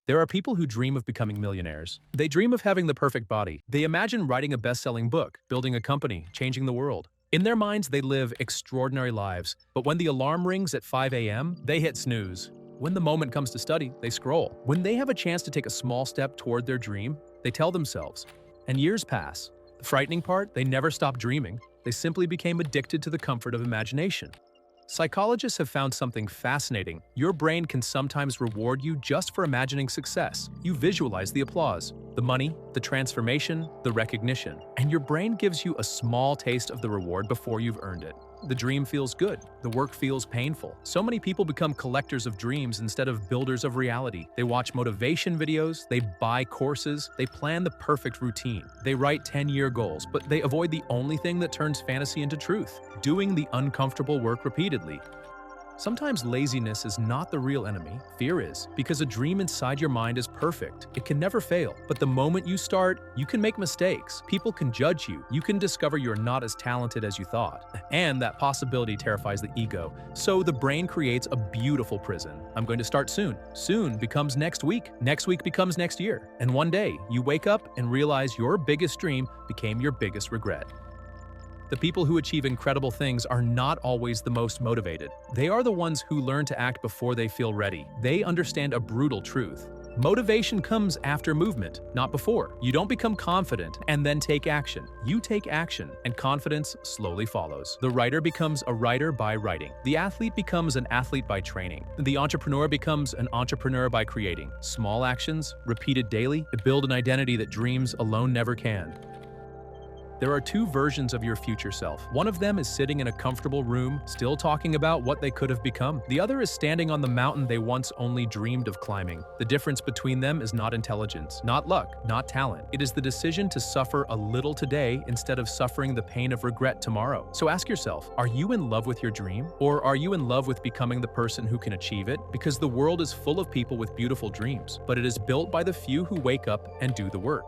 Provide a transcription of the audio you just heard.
There are people who dream of becoming millionaires. They dream of having the perfect body. They imagine writing a best-selling book, building a company, changing the world. In their minds, they live extraordinary lives. But when the alarm rings at 5 a.m., they hit snooze. When the moment comes to study, they scroll. When they have a chance to take a small step toward their dream, they tell themselves. And years pass. The frightening part, they never stopped dreaming. They simply became addicted to the comfort of imagination. Psychologists have found something fascinating. Your brain can sometimes reward you just for imagining success. You visualize the applause, the money, the transformation, the recognition, and your brain gives you a small taste of the reward before you've earned it. The dream feels good. The work feels painful. So many people become collectors of dreams instead of builders of reality. They watch motivation videos, they buy courses, they plan the perfect routine. They write 10-year goals, but they avoid the only thing that turns fantasy into truth: doing the uncomfortable work repeatedly. Sometimes laziness is not the real enemy, fear is, because a dream inside your mind is perfect. It can never fail. But the moment you start, you can make mistakes. People can judge you. You can discover you're not as talented as you thought. And that possibility terrifies the ego. So the brain creates a beautiful prison. I'm going to start soon. Soon becomes next week. Next week becomes next year. And one day, you wake up and realize your biggest dream became your biggest regret. The people who achieve incredible things are not always the most motivated. They are the ones who learn to act before they feel ready. They understand a brutal truth. Motivation comes after movement, not before. You don't become confident and then take action. You take action, and confidence slowly follows. The writer becomes a writer by writing. The athlete becomes an athlete by training. The entrepreneur becomes an entrepreneur by creating. Small actions, repeated daily, build an identity that dreams alone never can. There are two versions of your future self. One of them is sitting in a comfortable room, still talking about what they could have become. The other is standing on the mountain they once only dreamed of climbing. The difference between them is not intelligence, not luck, not talent. It is the decision to suffer a little today instead of suffering the pain of regret tomorrow. So ask yourself, are you in love with your dream? Or are you in love with becoming the person who can achieve it? Because the world is full of people with beautiful dreams, but it is built by the few who wake up and do the work.